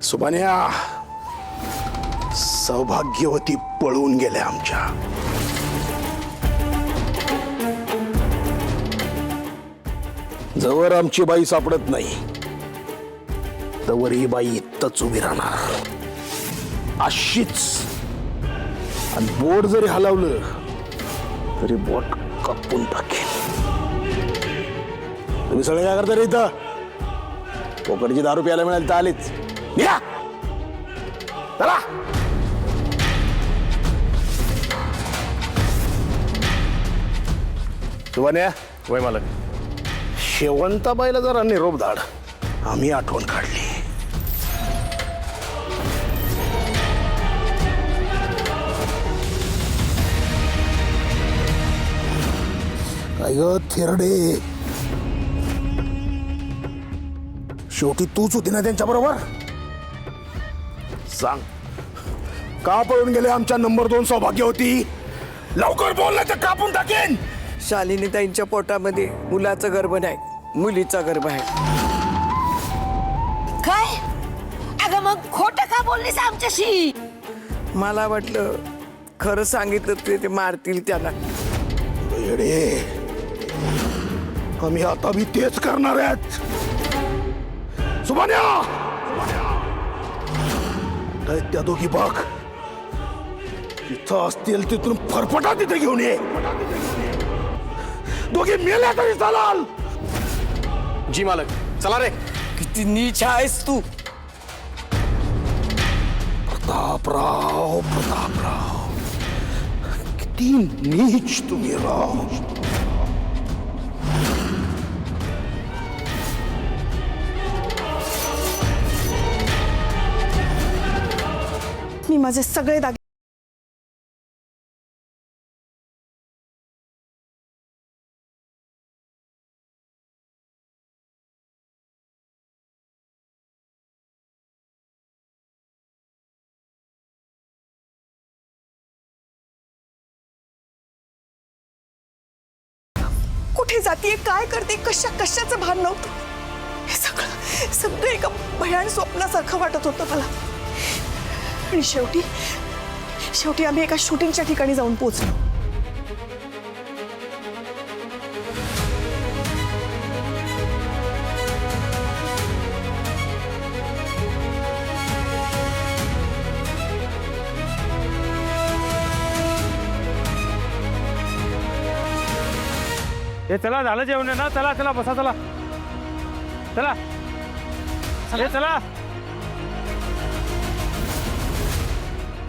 सुभान्या, सौभाग्यवती पळून गेल्या आमच्या. जवळ आमची बाई सापडत नाही तवर ही बाई इथंच उभी राहणार अशीच. आणि बोट जरी हलवलं तरी बोट कापून टाकेल. तुम्ही सगळे काय करता रे इथं? पोकडची दारू प्यायला मिळाली तर आलीच. या चला. सुभान्या, वय मालक. शेवंताबाईला जरा निरोप धाड. आम्ही आठवण काढली. काय ग थेरडे, शेवटी तूच होती ना त्यांच्या बरोबर? सांग, का पळून गेले आमच्या नंबर 2 सौभाग्यवती? लवकर बोल नाही तर कापून टाकेन. शालिनी ताईंच्या पोटामध्ये मुलाचा गर्भ नाही, मुलीचा गर्भ आहे. काय? अगं मग खोटं का बोललीस आमच्याशी? मला वाटलं खरं सांगितलं ते मारतील त्याला. येडे, आम्ही आता बी तेच करणार आहेत. सुभान्या, त्या दोघी बघ, इथं असतील तिथून फरफटा तिथे घेऊन ये. दोघी मेल्या तरी चालाल. जी मालक. चला रे. किती नीच आहेस तू. प्रतापराव, प्रतापराव, किती नीच तुम्ही राव. मी माझे सगळे दागिने कुठे जातीये, काय करते, कशाचं भान नव्हतं. हे सगळं सगळं एका भयान स्वप्नासारखं वाटत होतं मला. आणि शेवटी आम्ही एका शूटिंगच्या ठिकाणी जाऊन पोहोचलो. हे चला, झालं जेवण ना. चला चला, बसा. चला चला. हे चला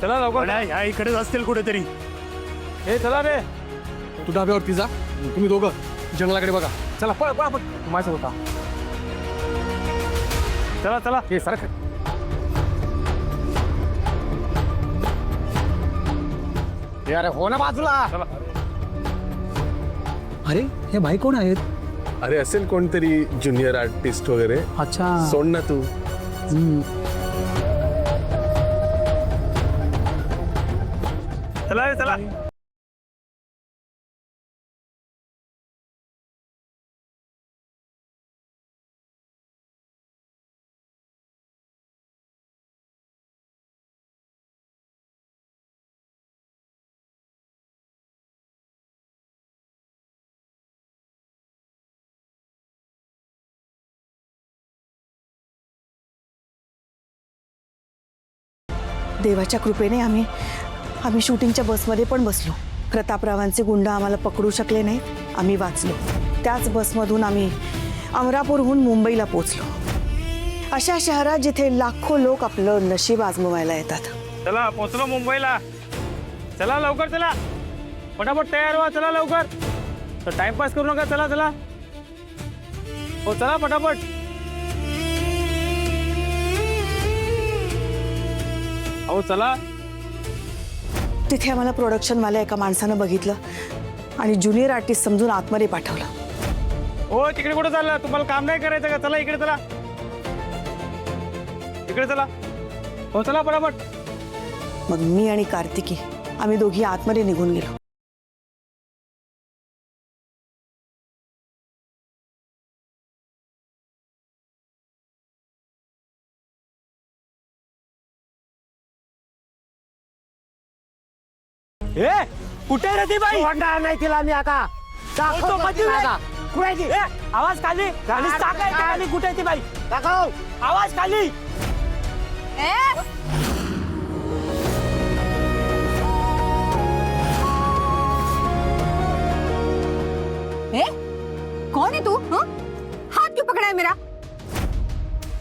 चला लवकर. ह्या इकडेच असतील कुठेतरी. हे चला रे. तू डाब्यावरती जा, तुम्ही दोघं जंगलाकडे बघा. चला पळ पळ पळ. माझं होता. चला चला. हे सरक. अरे हो ना बाजूला. चला. अरे हे भाई कोण आहेत? अरे असेल कोणतरी ज्युनियर आर्टिस्ट वगैरे. अच्छा, सोड ना तू. चला रे चला. देवाच्या कृपेने आम्ही शूटिंगच्या बसमध्ये पण बसलो. प्रतापरावांचे गुंड आम्हाला पकडू शकले नाहीत. आम्ही वाचलो. त्याच बसमधून आम्ही अमरापूरहून मुंबईला पोचलो. अशा शहरात जिथे लाखो लोक आपलं नशीब आजमावायला येतात. चला, पोचलो मुंबईला. चला लवकर, चला फटाफट तयार व्हा. चला लवकर, तर टाइमपास करू नका. चला चला. हो चला फटाफट. हो चला. तिथे आम्हाला प्रोडक्शनवाल्या एका माणसानं बघितलं आणि ज्युनियर आर्टिस्ट समजून आतमध्ये पाठवलं. हो तिकडे कुठे चालला? तुम्हाला काम नाही करायचं का? चला इकडे, चला इकडे चला. हो चला फटाफट. मग मी आणि कार्तिकी आम्ही दोघी आतमध्ये निघून गेलो. ए कुठे रे ती बाई नाही तिला मी आता तो कधी रे? ए, आवाज खाली खाली टाकाय खाली कुठे ती बाई दाखव. आवाज खाली कौन है तू? हाथ क्यों पकड़ा है मेरा?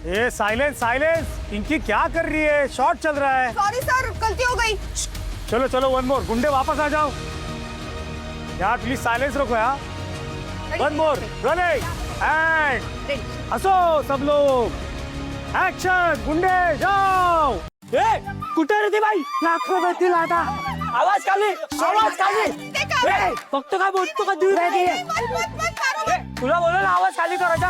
ए साइलेंस साइलेंस पिंकी क्या कर रही है शॉट चल रहा है सॉरी सर, गलती हो गई। चलो चलो वन मोर गुंडे वापस आ जाओ यार प्लीज साइलेंस रखो यार वन मोर रोलिंग एंड हंसो सब लोग एक्शन गुंडे जाओ ए कुठे रे ती बाई लाखो भेटतील आता आवाज खाली ए, फक्त काय बोलतो का दूर तुला बोला ना आवाज खाली करायचा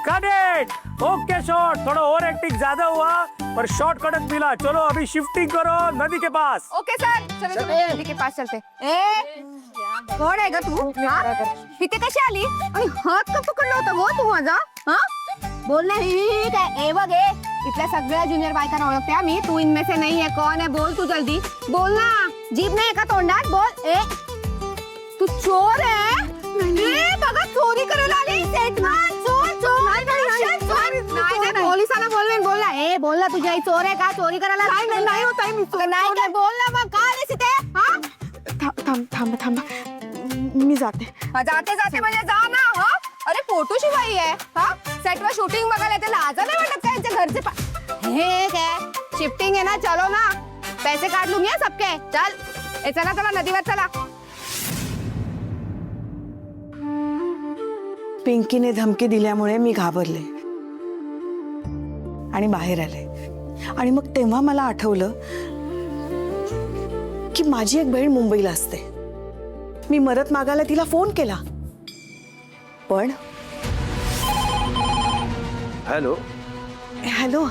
कट इट ओके शॉट थोड़ा ओवर एक्टिंग ज्यादा हुआ पर शॉट कटक मिला चलो अभी शिफ्टिंग करो नदी के पास ओके सर, चलो नदी के पास चलते। ए कोण आहे ग तू? इथे कशी आली आणि हात का पकडला होता गो तू माझा? हा बोल ना ही काय ए बघ ए इथल्या सगळ्या ज्युनियर बायकांना ओळखते आम्ही, तू इनमें से नहीं है, कौन है बोल तू जल्दी बोल ना, जीभ नाही का तोंडात बोल ए तू चोर आहे ए बघा चोरी करायला आली सेटमान चोर चोर नाही पोलिसांना बोलवेन बोल ना ए बोल ना तुझी आई चोर आहे का चोरी करायला नाही होत आहे मी नाही काय बोल ना मग का आलीस इथे हा थांबा मी जाते. जाते जाते म्हणजे जा ना हा अरे पोटूची बाई आहे हा सेटवर शूटिंग बघायला येते लाजा नाही वाटत का यांच्या घरचे हे काय शिफ्टिंग आहे ना चलो ना पैसे काढ लूंगी सबके चल ए चला चला नदीवर चला पिंकीने धमकी दिल्यामुळे मी घाबरले आणि बाहेर आले आणि मग तेव्हा मला आठवलं की माझी एक बहीण मुंबईला असते. मी मदत मागायला तिला फोन केला पण हॅलो हॅलो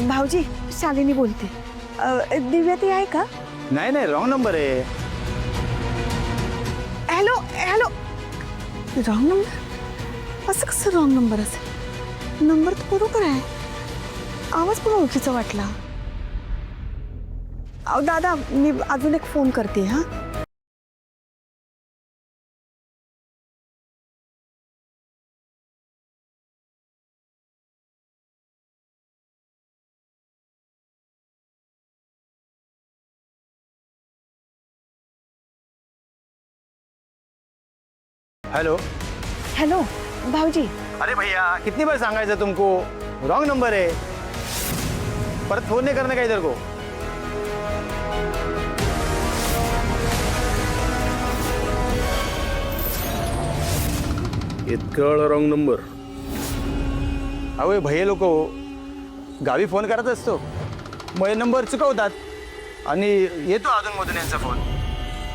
भाऊजी शालिनी बोलते. दिव्या ती आहे का? नाही नाही रॉंग नंबर आहे. हॅलो हॅलो रॉंग नंबर असं कसं रॉंग नंबर असेल? नंबर तर बरोबर आहे. आवाज पण ओळखीचा वाटला. अहो दादा मी अजून एक फोन करते हा. हेलो हॅलो भाऊजी अरे भैया कितनी बार सांगायचं तुमको रॉंग नंबर है परत फोन नहीं करने का इधर को. इतकं वेळा रॉंग नंबर अहो भैया लोक गावी फोन करत असतो मग हे नंबर चुकवतात आणि येतो अधूनमधून यांचा फोन.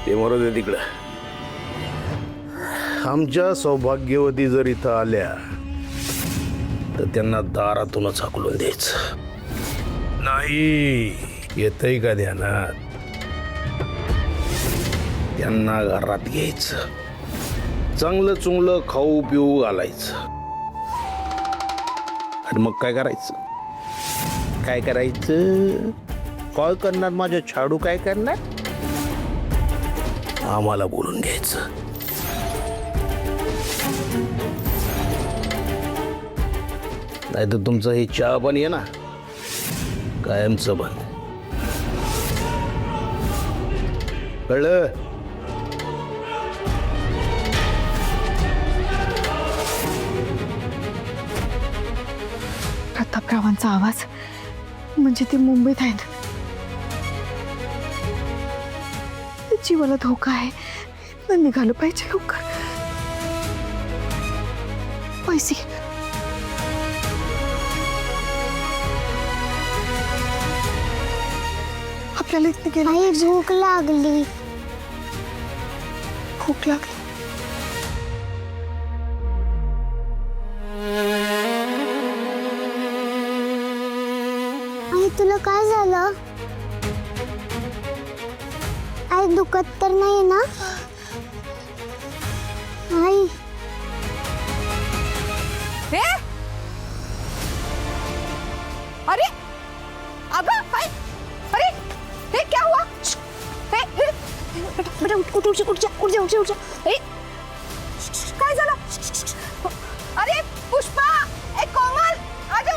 ते मरू दे तिकडं. आमच्या सौभाग्यवती जर इथं आल्या तर त्यांना दारातूनच हाकलून द्यायचं नाही. येतंय का ध्यानात? त्यांना घरात घ्यायचं चांगलं चुंगलं खाऊ पिऊ घालायचं आणि मग काय करायचं काय करणार माझ्या छाडू काय करणार आम्हाला बोलून घ्यायचं. नाही तर तुमचं हे चहा पण आहे ना कायमचं बंद. कळलं? प्रतापरावांचा आवाज म्हणजे ते मुंबईत आहेत. जीवाला धोका आहे. निघालं पाहिजे लवकर. पैसे आपल्याला इथे गेलं. भूक लागली. भूक लागली. आई तुला काय झालं? आई दुखत तर नाही ना? आई हे अरे अगं काय अरे हे क्या हुआ हे उठ जा. काय झालं? अरे पुष्पा, ए कोमल, आजा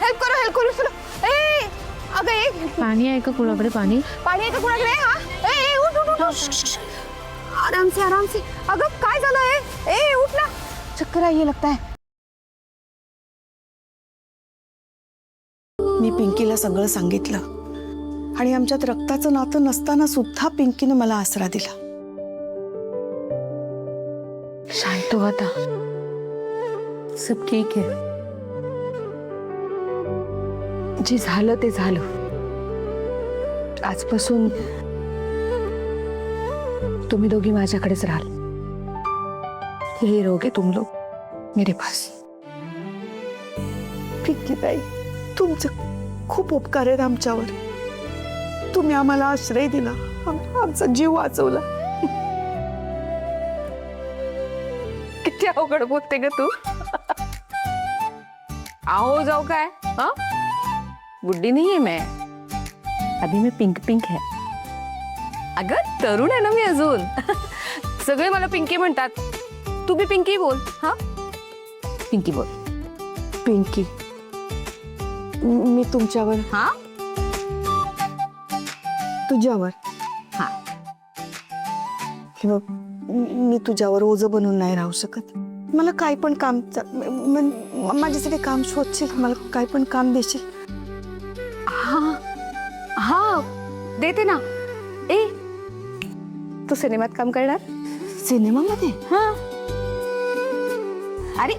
हेल्प करो चलो. ए अगं ए पाणी आहे का कुणाकडे? पाणी पाणी आहे का कुणाकडे? हा ए उठ. आराम से. अगं काय झालं? ए उठ ना, चक्कर आई लगता है. मी पिंकीला सगळं सांगितलं आणि आमच्यात रक्ताचं नातं नसताना सुद्धा पिंकीनं मला आसरा दिला. शांत हो आता, सब ठीक है. जे झालं ते झालं. आजपासून तुम्ही दोघी माझ्याकडेच राहाल. यही रहोगे तुम लोग मेरे पास. पिंकी ताई, तुमचं खूप उपकार आहेत आमच्यावर. तुम्ही आम्हाला आश्रय दिला, आमचा जीव वाचवला. किती अवघड बोलते ग तू. आओ जाओ काय? हाँ बुड्ढी नहीं है मैं, अभी मैं पिंक है. अगं तरुण आहे ना मी अजून. सगळे मला पिंकी म्हणतात. तू भी पिंकी बोल. हा पिंकी बोल. पिंकी, मी तुमच्यावर, हा तुझ्यावर, हा किंवा मी तुझ्यावर ओझं बनून नाही राहू शकत. मला काय पण काम, माझ्यासाठी काम शोधशील, मला काय पण काम देशील. हा देते ना. ए तू सिनेमात काम करणार? सिनेमामध्ये? हा अरे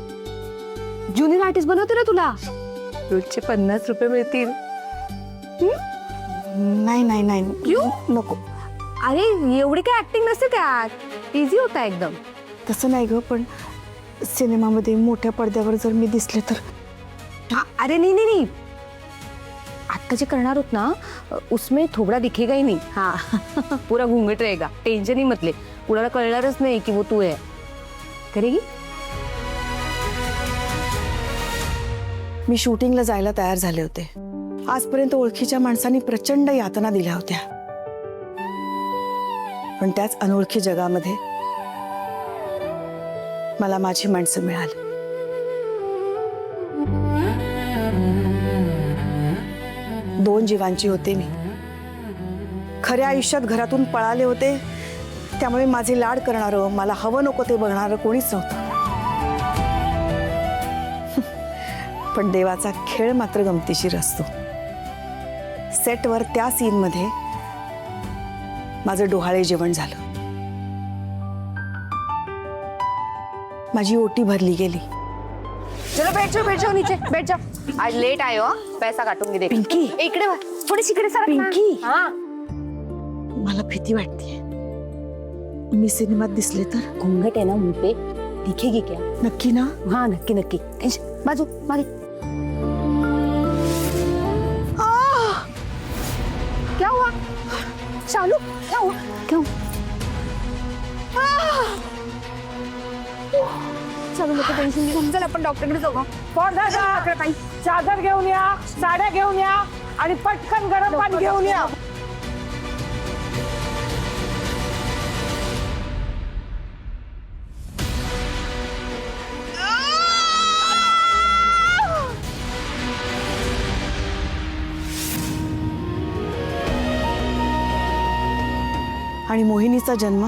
ज्युनियर आर्टिस्ट बनवते ना तुला. रोजचे 50 रुपये मिळतील. नाही क्यों? नको. अरे एवढी काय ऍक्टिंग नसते त्यात, इझी होता एकदम. तसं नाही ग, पण सिनेमामध्ये मोठ्या पडद्यावर जर मी दिसले तर. अरे नहीं आता जे करणार होत ना, उसमें थोबड़ा दिखेगा ही नहीं. हाँ पूरा घूंघट रहेगा. टेंशन ही मत ले, कुणाला कळणारच नाही की वो तू है. करेगी? मी शूटिंगला जायला तयार झाले होते. आजपर्यंत ओळखीच्या माणसांनी प्रचंड यातना दिल्या होत्या, पण त्याच अनोळखी जगामध्ये मला माझी माणसं मिळाली. दोन जीवांची होते मी. खऱ्या आयुष्यात घरातून पळाले होते, त्यामुळे माझे लाड करणारं, मला हवं नको ते बघणारं कोणीच नव्हतं. पण देवाचा खेळ मात्र गमतीशीर असतो. सेटवर त्या सीनमध्ये माझं डोहाळे जेवण झालं. माझी ओटी भरली गेली. चलो बैठ जाओ नीचे, बैठ जाओ. आज लेट आए हो, पैसा काटूंगी. देख पिंकी, इकडे थोडीशी इकडे सरक ना. पिंकी. हाँ मला भीती वाटते. मी सिनेमात दिसले तर? घूंघट है ना मुंह पे, दिखेगी क्या? नक्की ना? हाँ नक्की. बाजू मागे. क्या हुआ? चालू क्या हुआ? क्यों? चलो लोक टेन्शन घेऊन चल, आपण डॉक्टरकडे जाऊ. चादर घेऊन या, साड्या घेऊन या आणि पटकन गरम पाणी घेऊन या. आणि मोहिनीचा जन्म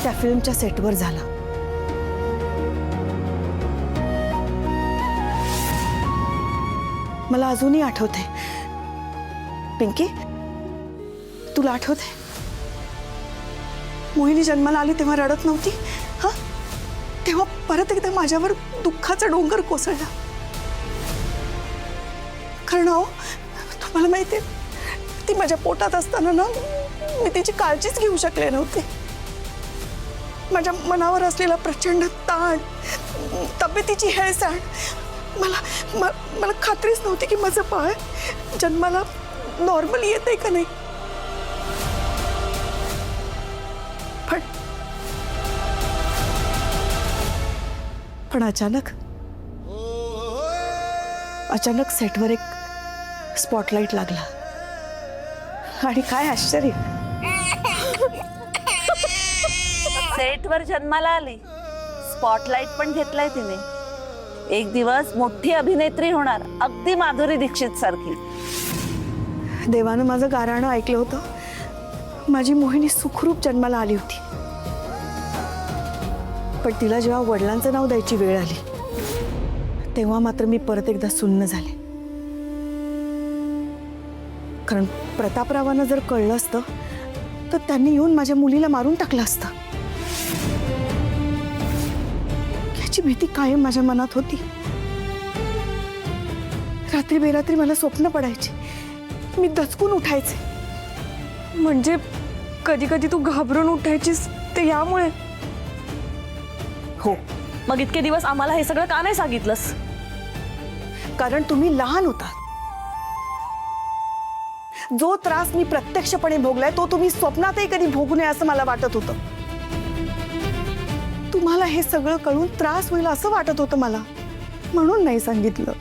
त्या फिल्मच्या सेटवर झाला. मला अजूनही आठवते. पिंकी, तुला आठवते मोहिनी जन्माला आली तेव्हा रडत नव्हती? हा, तेव्हा परत एकदा माझ्यावर दुःखाचा डोंगर कोसळला. कारण अहो, तुम्हाला माहिती आहे, ती माझ्या पोटात असताना ना, मी तिची काळजीच घेऊ शकले नव्हते. माझ्या मनावर असलेला प्रचंड ताण, तब्येतीची हेळसांड, मला खात्रीच नव्हती की माझं बाळ जन्माला नॉर्मली येते का नाही. पण अचानक सेटवर एक स्पॉटलाइट लागला. आणि काय आश्चर्य, सेटवर जन्माला आली, स्पॉटलाइट पण घेतलाय तिने. एक दिवस मोठी अभिनेत्री होणार, अगदी माधुरी दीक्षित सारखी. देवानं माझं गाराणं ऐकलं होतं. माझी मोहिनी सुखरूप जन्माला आली होती. पण तिला जेव्हा वडिलांचं नाव द्यायची वेळ आली तेव्हा मात्र मी परत एकदा सुन्न झाले. कारण प्रतापरावांना जर कळलं असतं तर त्यांनी येऊन माझ्या मुलीला मारून टाकलं असतं. याची भीती कायम माझ्या मनात होती. रात्री बेरात्री मला स्वप्न पडायची, मी दचकून उठायचे. म्हणजे कधी कधी तू घाबरून उठायचीस ते यामुळे? हो, मग इतके दिवस आम्हाला हे सगळं का नाही सांगितलंस? कारण तुम्ही लहान होता. जो त्रास मी प्रत्यक्षपणे भोगलाय तो तुम्ही स्वप्नातही कधी भोगू नये असं मला वाटत होतं. तुम्हाला हे सगळं कळून त्रास होईल असं वाटत होतं मला, म्हणून नाही सांगितलं.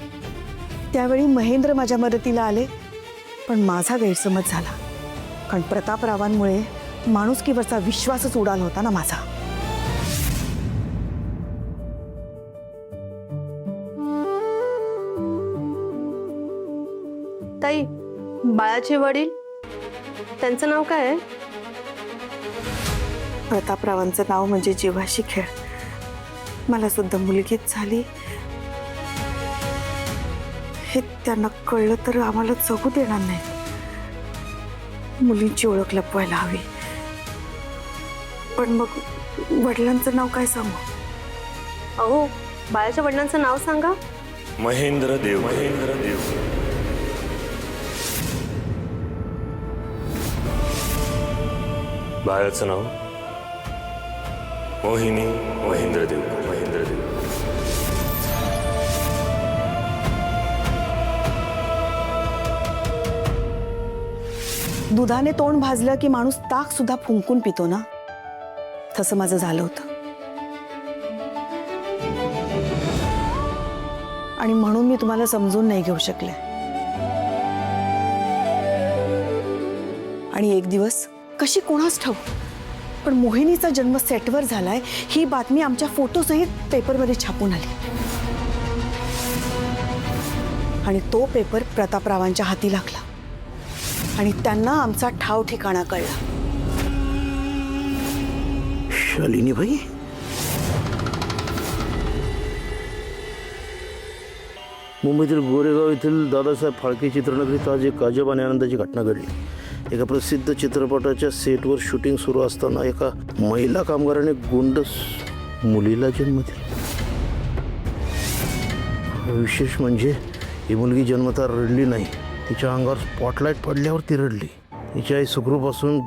त्यावेळी महेंद्र माझ्या मदतीला आले, पण माझा गैरसमज झाला. कारण प्रतापरावांमुळे माणुसकीवरचा विश्वासच उडाला होता ना माझा. ताई, बाळाचे वडील, त्यांचं नाव काय आहे? प्रतापरावांचं नाव म्हणजे जीवाशी खेळ. मला सुद्धा मुलगीच झाली हे त्यांना कळलं तर आम्हाला जगू देणार नाही. मुलींची ओळख लपवायला हवी. पण मग वडिलांचं नाव काय सांगू? अहो, बाळाच्या वडिलांचं नाव सांगा. महेंद्र देव. महेंद्र देव. बाळाचं नाव मोहिनी महेंद्र देव. महेंद्र देव. दुधाने तोंड भाजलं की माणूस ताक सुद्धा फुंकून पितो ना, तसं माझं झालं होतं. आणि म्हणून मी तुम्हाला समजून नाही घेऊ शकले. आणि एक दिवस कशी कोणास ठाऊक पण मोहिनीचा जन्म सेटवर झालाय ही बातमी आमच्या फोटोसहित पेपरमध्ये छापून आली. आणि तो पेपर प्रतापरावांच्या हाती लागला आणि त्यांना आमचा ठाव ठिकाणा कळला. शालिनी भाई, मुंबईतील गोरेगाव येथील दादासाहेब फाळके चित्रनगरीत आज एक अजब आणि आनंदाची घटना घडली. एका प्रसिद्ध चित्रपटाच्या सेटवर शूटिंग सुरू असताना एका महिला कामगाराने गुंड मुलीला जन्म दिला. विशेष म्हणजे ही मुलगी जन्मता रडली नाही. तिच्या अंगावर स्पॉटलाईट पडल्यावर ती रडली. तिची आई सुखरूप असून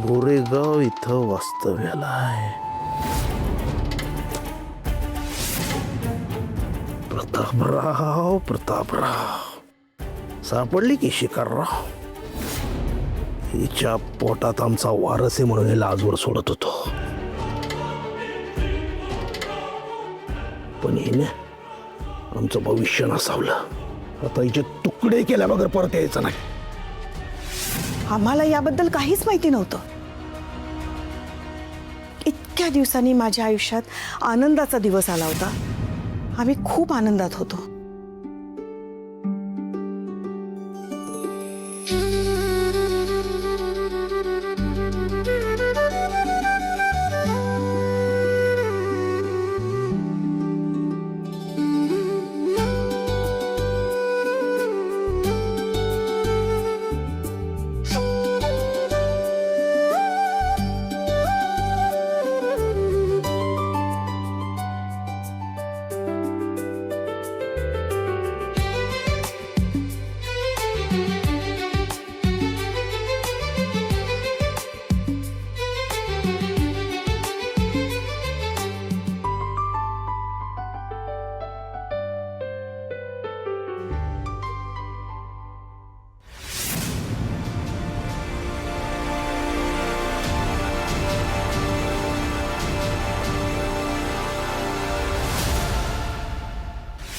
गोरेगाव इथं वास्तव्याला आहे. प्रतापराव सापडली की शिकारराव. हिच्या पोटात आमचा वारस आहे म्हणून हिला आजवर सोडत होतो. पण हिने आमचं भविष्य नसावलं. आता हिचे तुकडे केल्या बगर परत यायचं नाही. आम्हाला याबद्दल काहीच माहिती नव्हतं. इतक्या दिवसांनी माझ्या आयुष्यात आनंदाचा दिवस आला होता. आम्ही खूप आनंदात होतो.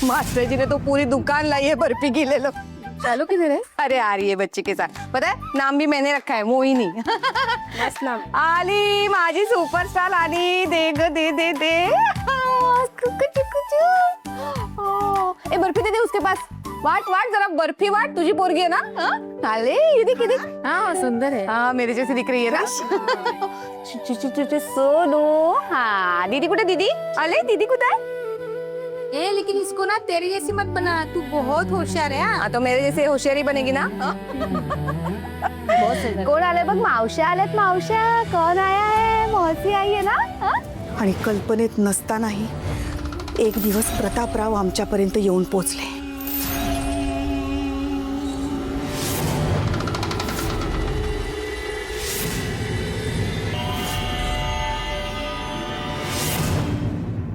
मास्टर जी ने तो पूरी दुकान लाई है बर्फी गिलेलं. चालू किधर है? अरे आ रही है बच्चे के साथ, पता है नाम भी मैंने रखा है, मोहिनी। मस्त नाम. आली माझी सुपरस्टार आली, दे ग दे दे दे. ए बर्फी दे दे उसके पास. वाट वाट जरा बर्फी वाट, तुझी पोरगी है ना? आले ये देख ये देख. हाँ सुंदर है. हाँ मेरे जैसे दिख रही है ना. सोनू. हाँ दीदी कुठे दीदी? आले दीदी कुठे आहे? ए लेकिन इसको ना तेरी जैसी मत बना, तू बहुत होशियार है. हाँ तो मेरे जैसे होशियारी बनेगी ना. कोण आले बघ, मावश्या आल्यात. मावश्या कोण आया है? मौसी आई है ना. आणि कल्पनेत नसतानाही एक दिवस प्रतापराव आमच्यापर्यंत येऊन पोचले.